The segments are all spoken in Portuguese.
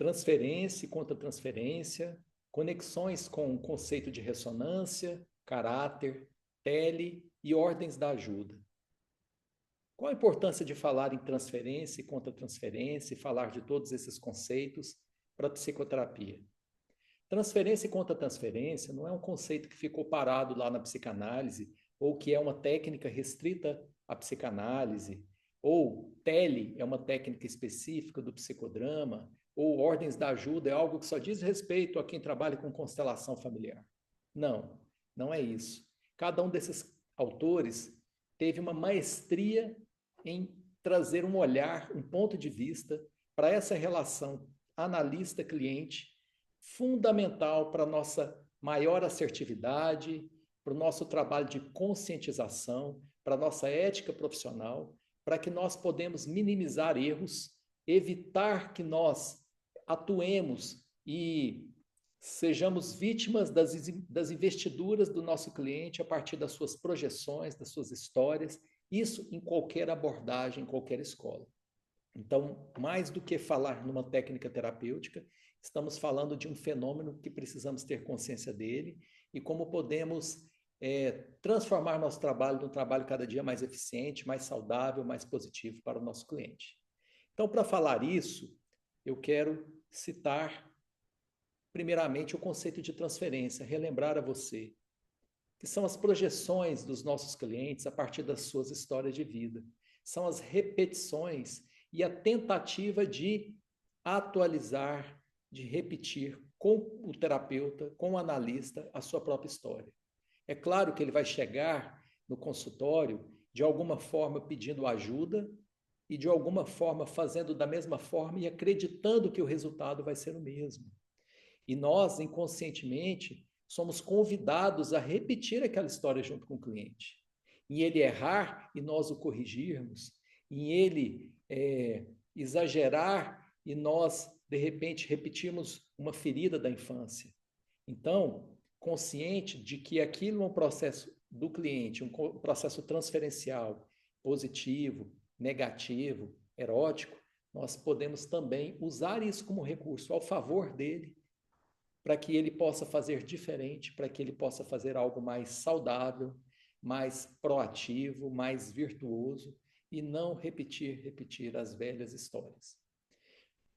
transferência e contra-transferência, conexões com o conceito de ressonância, caráter, tele e ordens da ajuda. Qual a importância de falar em transferência e contra-transferência e falar de todos esses conceitos para a psicoterapia? Transferência e contra-transferência não é um conceito que ficou parado lá na psicanálise ou que é uma técnica restrita à psicanálise, ou tele é uma técnica específica do psicodrama, ou ordens da ajuda é algo que só diz respeito a quem trabalha com constelação familiar. Não, não é isso. Cada um desses autores teve uma maestria em trazer um olhar, um ponto de vista para essa relação analista-cliente, fundamental para a nossa maior assertividade, para o nosso trabalho de conscientização, para a nossa ética profissional, para que nós podemos minimizar erros, evitar que nós atuemos e sejamos vítimas das investiduras do nosso cliente a partir das suas projeções, das suas histórias, isso em qualquer abordagem, em qualquer escola. Então, mais do que falar numa técnica terapêutica, estamos falando de um fenômeno que precisamos ter consciência dele e como podemos transformar nosso trabalho num trabalho cada dia mais eficiente, mais saudável, mais positivo para o nosso cliente. Então, para falar isso, eu quero citar, primeiramente, o conceito de transferência, relembrar a você que são as projeções dos nossos clientes a partir das suas histórias de vida. São as repetições e a tentativa de atualizar, de repetir com o terapeuta, com o analista, a sua própria história. É claro que ele vai chegar no consultório de alguma forma pedindo ajuda e de alguma forma fazendo da mesma forma e acreditando que o resultado vai ser o mesmo. E nós, inconscientemente, somos convidados a repetir aquela história junto com o cliente. Em ele errar e nós o corrigirmos, em ele exagerar e nós, de repente, repetirmos uma ferida da infância. Então, consciente de que aquilo é um processo do cliente, um processo transferencial, positivo, negativo, erótico, nós podemos também usar isso como recurso ao favor dele, para que ele possa fazer diferente, para que ele possa fazer algo mais saudável, mais proativo, mais virtuoso e não repetir as velhas histórias.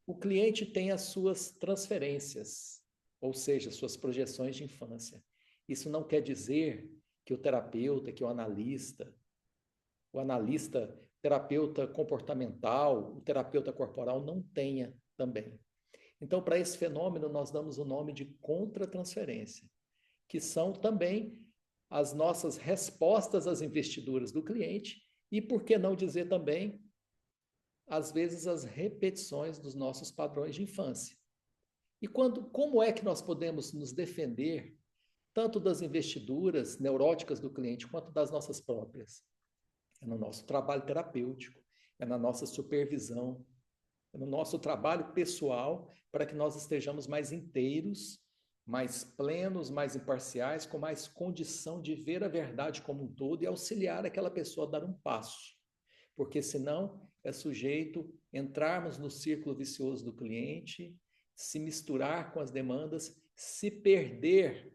O cliente tem as suas transferências, ou seja, suas projeções de infância. Isso não quer dizer que o terapeuta, que o analista, terapeuta comportamental, o terapeuta corporal não tenha também. Então, para esse fenômeno, nós damos o nome de contratransferência, que são também as nossas respostas às investiduras do cliente e, por que não dizer também, às vezes, as repetições dos nossos padrões de infância. E como é que nós podemos nos defender tanto das investiduras neuróticas do cliente quanto das nossas próprias? É no nosso trabalho terapêutico, é na nossa supervisão, no nosso trabalho pessoal, para que nós estejamos mais inteiros, mais plenos, mais imparciais, com mais condição de ver a verdade como um todo e auxiliar aquela pessoa a dar um passo. Porque senão é sujeito entrarmos no círculo vicioso do cliente, se misturar com as demandas, se perder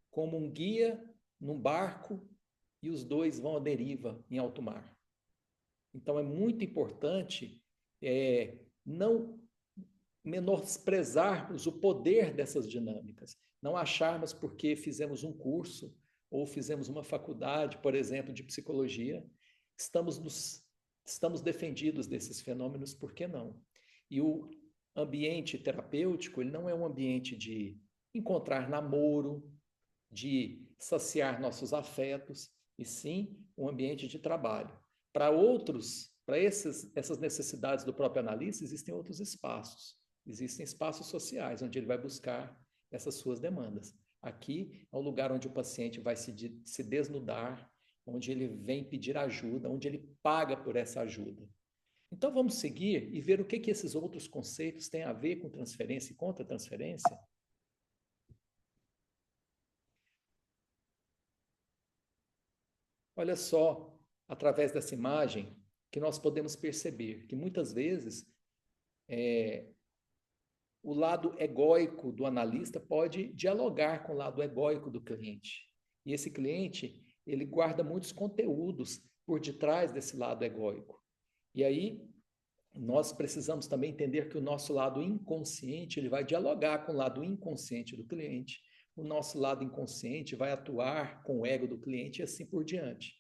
como um guia num barco e os dois vão à deriva em alto mar. Então é muito importante não menosprezarmos o poder dessas dinâmicas, não acharmos porque fizemos um curso ou fizemos uma faculdade, por exemplo, de psicologia, estamos defendidos desses fenômenos, por que não? E o ambiente terapêutico, ele não é um ambiente de encontrar namoro, de saciar nossos afetos, e sim um ambiente de trabalho. Para outros, para essas necessidades do próprio analista, existem outros espaços. Existem espaços sociais, onde ele vai buscar essas suas demandas. Aqui é o lugar onde o paciente vai se desnudar, onde ele vem pedir ajuda, onde ele paga por essa ajuda. Então, vamos seguir e ver o que esses outros conceitos têm a ver com transferência e contra-transferência? Olha só, através dessa imagem, que nós podemos perceber que muitas vezes o lado egóico do analista pode dialogar com o lado egóico do cliente. E esse cliente, ele guarda muitos conteúdos por detrás desse lado egóico. E aí, nós precisamos também entender que o nosso lado inconsciente, ele vai dialogar com o lado inconsciente do cliente. O nosso lado inconsciente vai atuar com o ego do cliente e assim por diante.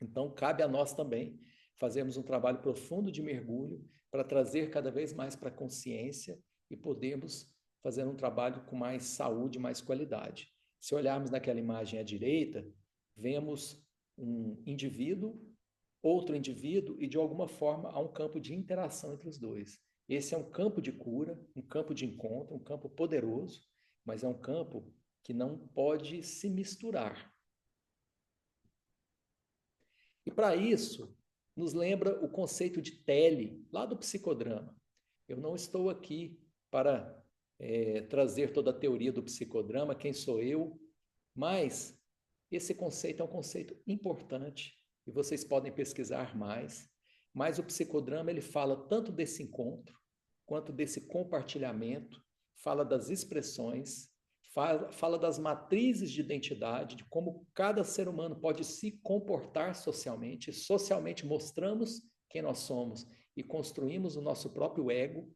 Então, cabe a nós também fazermos um trabalho profundo de mergulho para trazer cada vez mais para a consciência e podermos fazer um trabalho com mais saúde, mais qualidade. Se olharmos naquela imagem à direita, vemos um indivíduo, outro indivíduo e, de alguma forma, há um campo de interação entre os dois. Esse é um campo de cura, um campo de encontro, um campo poderoso, mas é um campo que não pode se misturar. E para isso, nos lembra o conceito de tele, lá do psicodrama. Eu não estou aqui para trazer toda a teoria do psicodrama, quem sou eu, mas esse conceito é um conceito importante e vocês podem pesquisar mais. Mas o psicodrama, ele fala tanto desse encontro, quanto desse compartilhamento, fala das expressões, fala das matrizes de identidade, de como cada ser humano pode se comportar socialmente. Socialmente mostramos quem nós somos e construímos o nosso próprio ego,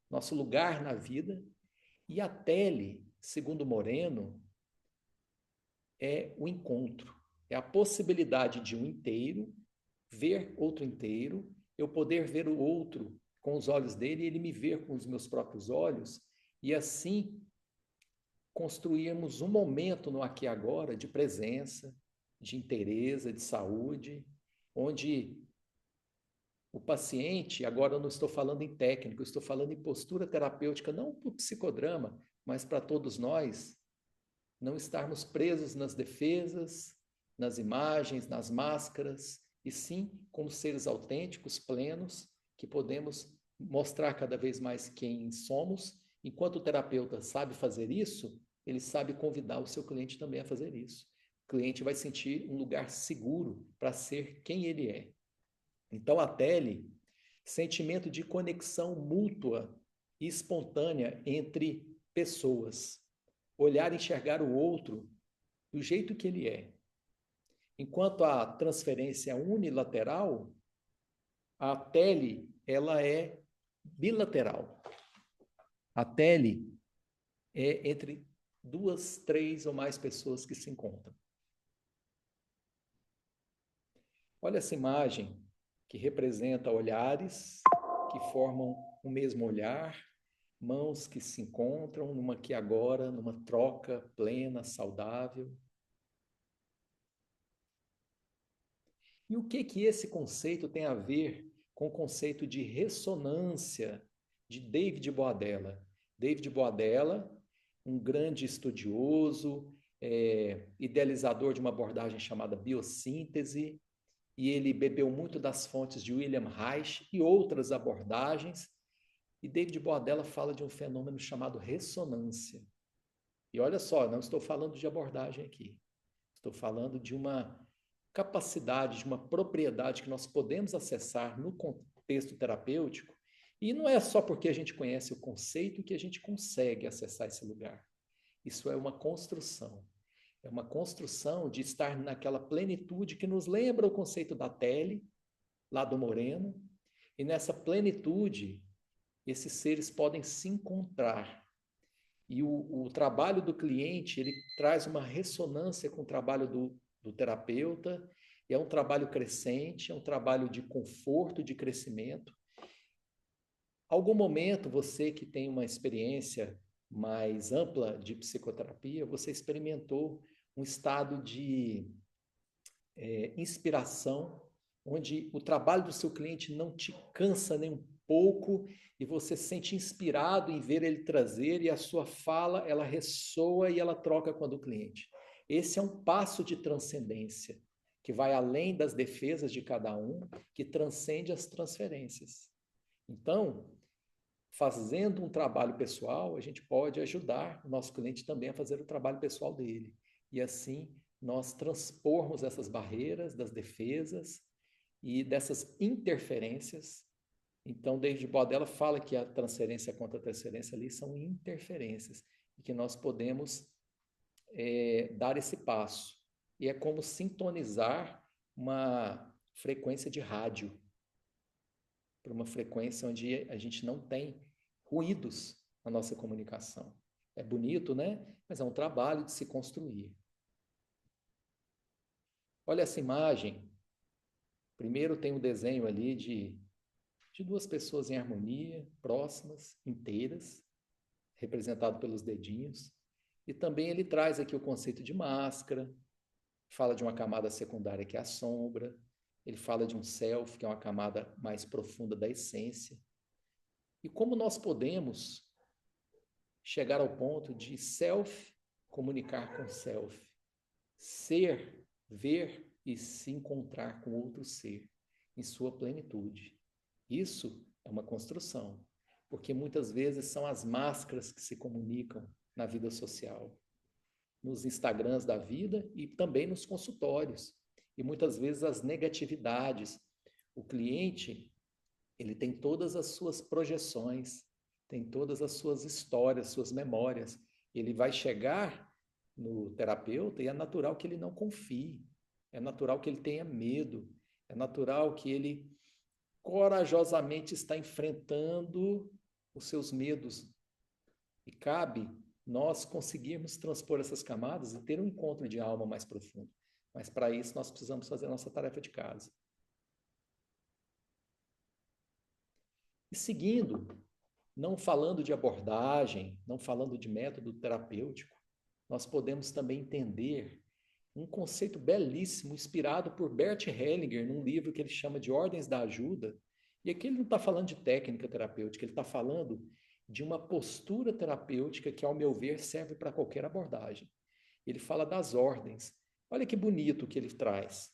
nosso lugar na vida. E a tele, segundo Moreno, é o encontro, é a possibilidade de um inteiro ver outro inteiro, eu poder ver o outro com os olhos dele e ele me ver com os meus próprios olhos, e assim construirmos um momento no aqui e agora de presença, de inteireza, de saúde, onde o paciente, agora eu não estou falando em técnico, eu estou falando em postura terapêutica, não para o psicodrama, mas para todos nós, não estarmos presos nas defesas, nas imagens, nas máscaras, e sim como seres autênticos, plenos, que podemos mostrar cada vez mais quem somos. Enquanto o terapeuta sabe fazer isso, ele sabe convidar o seu cliente também a fazer isso. O cliente vai sentir um lugar seguro para ser quem ele é. Então, a tele, sentimento de conexão mútua e espontânea entre pessoas. Olhar e enxergar o outro do jeito que ele é. Enquanto a transferência unilateral, a tele, ela é bilateral. A tele é entre duas, três ou mais pessoas que se encontram. Olha essa imagem que representa olhares que formam o mesmo olhar, mãos que se encontram numa aqui agora, numa troca plena, saudável. E o que esse conceito tem a ver com o conceito de ressonância de David Boadella? David Boadella, um grande estudioso, idealizador de uma abordagem chamada biossíntese, e ele bebeu muito das fontes de William Reich e outras abordagens, e David Boadella fala de um fenômeno chamado ressonância. E olha só, não estou falando de abordagem aqui, estou falando de uma capacidade, de uma propriedade que nós podemos acessar no contexto terapêutico, e não é só porque a gente conhece o conceito que a gente consegue acessar esse lugar. Isso é uma construção. É uma construção de estar naquela plenitude que nos lembra o conceito da tele, lá do Moreno, e nessa plenitude, esses seres podem se encontrar. E o trabalho do cliente, ele traz uma ressonância com o trabalho do terapeuta, e é um trabalho crescente, é um trabalho de conforto, de crescimento. Algum momento, você que tem uma experiência mais ampla de psicoterapia, você experimentou um estado de inspiração, onde o trabalho do seu cliente não te cansa nem um pouco e você se sente inspirado em ver ele trazer, e a sua fala, ela ressoa e ela troca com a do cliente. Esse é um passo de transcendência, que vai além das defesas de cada um, que transcende as transferências. Então, fazendo um trabalho pessoal, a gente pode ajudar o nosso cliente também a fazer o trabalho pessoal dele. E assim, nós transpormos essas barreiras das defesas e dessas interferências Então, David Bodella fala que a transferência contra a transferência ali são interferências e que nós podemos dar esse passo. E é como sintonizar uma frequência de rádio para uma frequência onde a gente não tem ruídos na nossa comunicação. É bonito, né? Mas é um trabalho de se construir. Olha essa imagem. Primeiro tem um desenho ali de duas pessoas em harmonia, próximas, inteiras, representado pelos dedinhos. E também ele traz aqui o conceito de máscara, fala de uma camada secundária que é a sombra, ele fala de um self, que é uma camada mais profunda da essência. E como nós podemos chegar ao ponto de self comunicar com self, ser, ver e se encontrar com outro ser em sua plenitude. Isso é uma construção, porque muitas vezes são as máscaras que se comunicam na vida social, nos Instagrams da vida e também nos consultórios. E muitas vezes as negatividades. O cliente, ele tem todas as suas projeções, tem todas as suas histórias, suas memórias. Ele vai chegar no terapeuta e é natural que ele não confie, é natural que ele tenha medo, é natural que ele corajosamente está enfrentando os seus medos. E cabe nós conseguirmos transpor essas camadas e ter um encontro de alma mais profundo. Mas para isso nós precisamos fazer a nossa tarefa de casa. E seguindo, não falando de abordagem, não falando de método terapêutico, nós podemos também entender um conceito belíssimo, inspirado por Bert Hellinger, num livro que ele chama de Ordens da Ajuda. E aqui ele não está falando de técnica terapêutica, ele está falando de uma postura terapêutica que, ao meu ver, serve para qualquer abordagem. Ele fala das ordens. Olha que bonito que ele traz.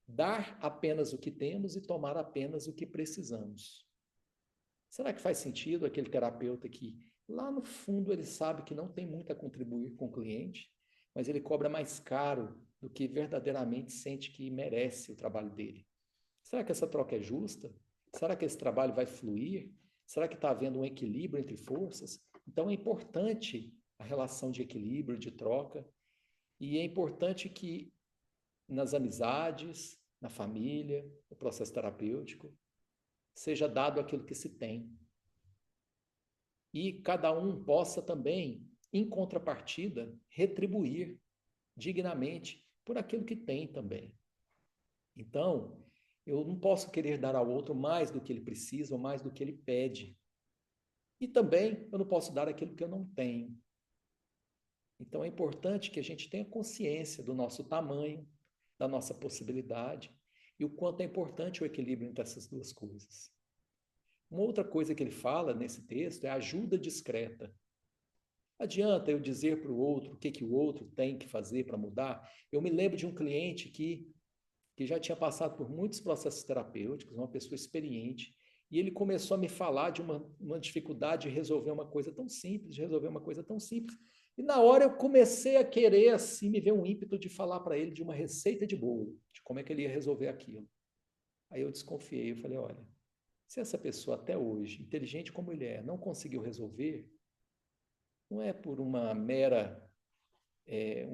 Dar apenas o que temos e tomar apenas o que precisamos. Será que faz sentido aquele terapeuta que, lá no fundo, ele sabe que não tem muito a contribuir com o cliente, mas ele cobra mais caro do que verdadeiramente sente que merece o trabalho dele? Será que essa troca é justa? Será que esse trabalho vai fluir? Será que está havendo um equilíbrio entre forças? Então é importante a relação de equilíbrio, de troca, e é importante que nas amizades, na família, no processo terapêutico, seja dado aquilo que se tem. E cada um possa também, em contrapartida, retribuir dignamente por aquilo que tem também. Então, eu não posso querer dar ao outro mais do que ele precisa ou mais do que ele pede. E também eu não posso dar aquilo que eu não tenho. Então é importante que a gente tenha consciência do nosso tamanho, da nossa possibilidade e o quanto é importante o equilíbrio entre essas duas coisas. Uma outra coisa que ele fala nesse texto é a ajuda discreta. Adianta eu dizer para o outro o que o outro tem que fazer para mudar? Eu me lembro de um cliente que já tinha passado por muitos processos terapêuticos, uma pessoa experiente, e ele começou a me falar de uma dificuldade de resolver uma coisa tão simples, de resolver uma coisa tão simples. E na hora eu comecei a querer, assim, me ver um ímpeto de falar para ele de uma receita de bolo, de como é que ele ia resolver aquilo. Aí eu desconfiei, eu falei, olha, se essa pessoa até hoje, inteligente como ele é, não conseguiu resolver, não é por um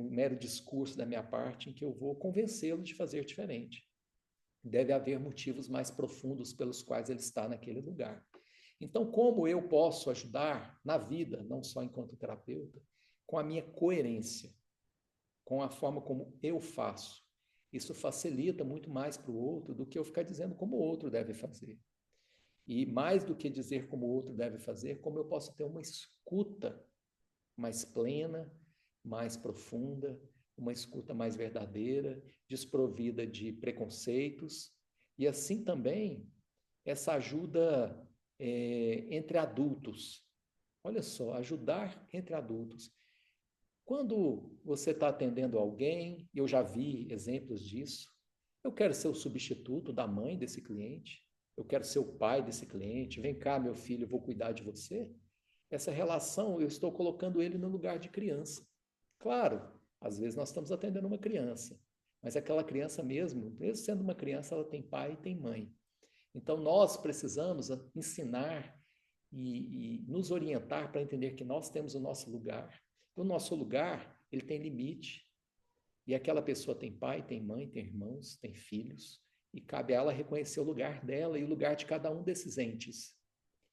mero discurso da minha parte em que eu vou convencê-lo de fazer diferente. Deve haver motivos mais profundos pelos quais ele está naquele lugar. Então, como eu posso ajudar na vida, não só enquanto terapeuta, com a minha coerência, com a forma como eu faço? Isso facilita muito mais para o outro do que eu ficar dizendo como o outro deve fazer. E mais do que dizer como o outro deve fazer, como eu posso ter uma escuta mais plena, mais profunda, uma escuta mais verdadeira, desprovida de preconceitos, e assim também essa ajuda entre adultos. Olha só, ajudar entre adultos. Quando você está atendendo alguém, eu já vi exemplos disso, eu quero ser o substituto da mãe desse cliente, eu quero ser o pai desse cliente, vem cá, meu filho, eu vou cuidar de você. Essa relação, eu estou colocando ele no lugar de criança. Claro, às vezes nós estamos atendendo uma criança, mas aquela criança mesmo sendo uma criança, ela tem pai e tem mãe. Então, nós precisamos ensinar e nos orientar para entender que nós temos o nosso lugar. O nosso lugar, ele tem limite. E aquela pessoa tem pai, tem mãe, tem irmãos, tem filhos, e cabe a ela reconhecer o lugar dela e o lugar de cada um desses entes.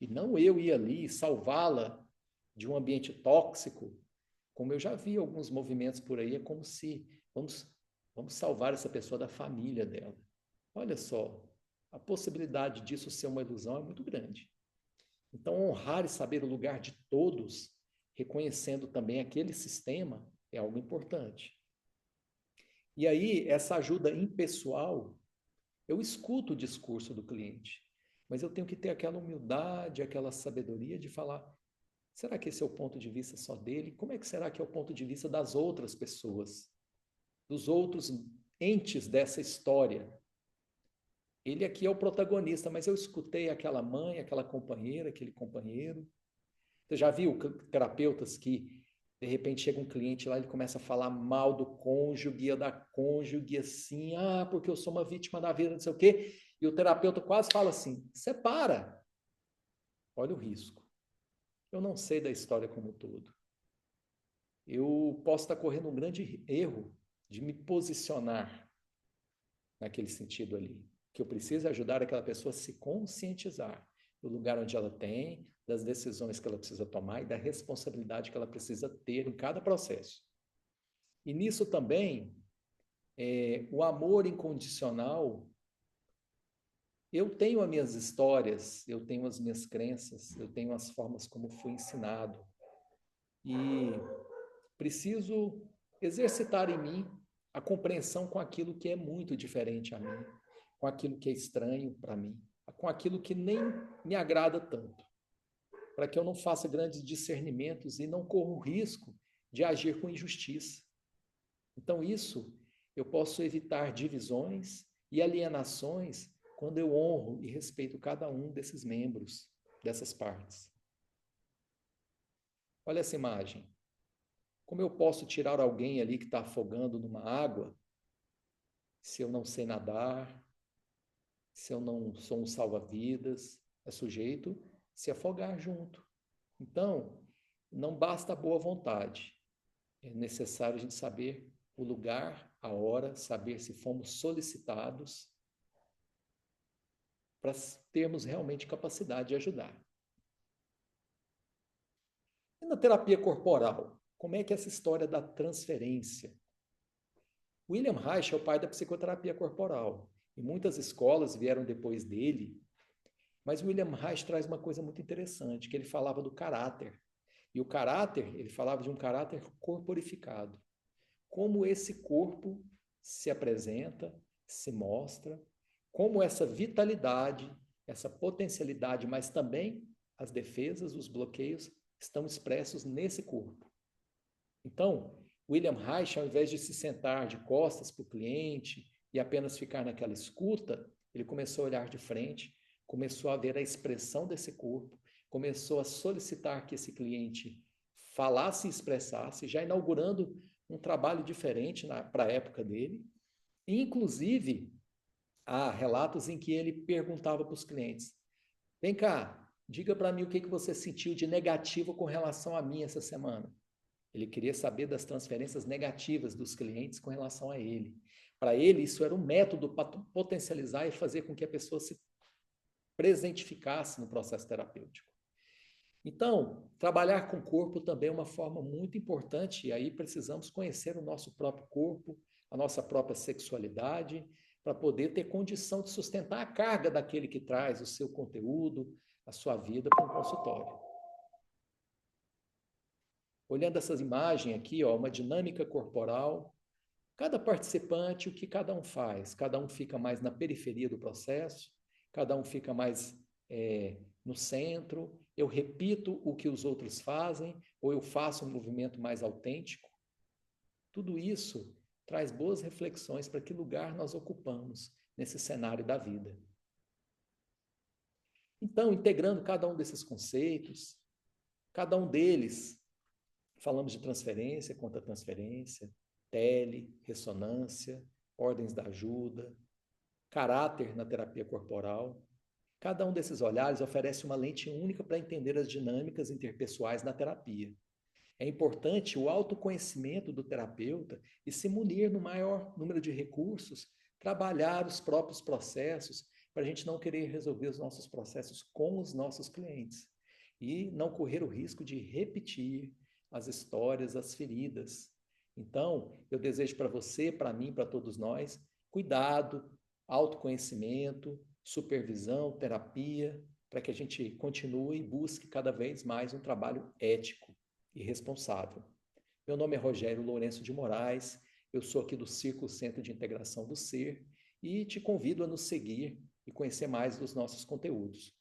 E não eu ir ali salvá-la de um ambiente tóxico, como eu já vi alguns movimentos por aí, é como se vamos salvar essa pessoa da família dela. Olha só, a possibilidade disso ser uma ilusão é muito grande. Então, honrar e saber o lugar de todos, reconhecendo também aquele sistema, é algo importante. E aí, essa ajuda impessoal, eu escuto o discurso do cliente, mas eu tenho que ter aquela humildade, aquela sabedoria de falar: será que esse é o ponto de vista só dele? Como é que será que é o ponto de vista das outras pessoas, dos outros entes dessa história? Ele aqui é o protagonista, mas eu escutei aquela mãe, aquela companheira, aquele companheiro. Você já viu terapeutas que, de repente, chega um cliente lá, ele começa a falar mal do cônjuge, da cônjuge, assim, porque eu sou uma vítima da vida, não sei o quê. E o terapeuta quase fala assim: separa. Olha o risco. Eu não sei da história como um todo. Eu posso estar correndo um grande erro de me posicionar naquele sentido ali. Que eu preciso ajudar aquela pessoa a se conscientizar do lugar onde ela tem, das decisões que ela precisa tomar e da responsabilidade que ela precisa ter em cada processo. E nisso também, o amor incondicional, eu tenho as minhas histórias, eu tenho as minhas crenças, eu tenho as formas como fui ensinado. E preciso exercitar em mim a compreensão com aquilo que é muito diferente a mim, com aquilo que é estranho para mim, com aquilo que nem me agrada tanto, para que eu não faça grandes discernimentos e não corra o risco de agir com injustiça. Então, isso eu posso evitar divisões e alienações quando eu honro e respeito cada um desses membros, dessas partes. Olha essa imagem. Como eu posso tirar alguém ali que está afogando numa água se eu não sei nadar, se eu não sou um salva-vidas? É sujeito se afogar junto. Então, não basta a boa vontade. É necessário a gente saber o lugar, a hora, saber se fomos solicitados para termos realmente capacidade de ajudar. E na terapia corporal, como é que é essa história da transferência? William Reich é o pai da psicoterapia corporal. E muitas escolas vieram depois dele, mas William Reich traz uma coisa muito interessante, que ele falava do caráter. E o caráter, ele falava de um caráter corporificado. Como esse corpo se apresenta, se mostra, como essa vitalidade, essa potencialidade, mas também as defesas, os bloqueios estão expressos nesse corpo. Então, William Reich, ao invés de se sentar de costas para o cliente e apenas ficar naquela escuta, ele começou a olhar de frente, começou a ver a expressão desse corpo, começou a solicitar que esse cliente falasse e expressasse, já inaugurando um trabalho diferente para a época dele. E, inclusive, há relatos em que ele perguntava para os clientes: vem cá, diga para mim o que você sentiu de negativo com relação a mim essa semana. Ele queria saber das transferências negativas dos clientes com relação a ele. Para ele, isso era um método para potencializar e fazer com que a pessoa se presentificasse no processo terapêutico. Então, trabalhar com o corpo também é uma forma muito importante, e aí precisamos conhecer o nosso próprio corpo, a nossa própria sexualidade, para poder ter condição de sustentar a carga daquele que traz o seu conteúdo, a sua vida para um consultório. Olhando essas imagens aqui, uma dinâmica corporal, cada participante, o que cada um faz, cada um fica mais na periferia do processo, cada um fica mais no centro, eu repito o que os outros fazem, ou eu faço um movimento mais autêntico. Tudo isso traz boas reflexões para que lugar nós ocupamos nesse cenário da vida. Então, integrando cada um desses conceitos, cada um deles, falamos de transferência, contra-transferência, tele, ressonância, ordens da ajuda, caráter na terapia corporal. Cada um desses olhares oferece uma lente única para entender as dinâmicas interpessoais na terapia. É importante o autoconhecimento do terapeuta e se munir no maior número de recursos, trabalhar os próprios processos, para a gente não querer resolver os nossos processos com os nossos clientes e não correr o risco de repetir as histórias, as feridas. Então, eu desejo para você, para mim, para todos nós, cuidado, autoconhecimento, supervisão, terapia, para que a gente continue e busque cada vez mais um trabalho ético e responsável. Meu nome é Rogério Lourenço de Moraes, eu sou aqui do Círculo Centro de Integração do Ser e te convido a nos seguir e conhecer mais dos nossos conteúdos.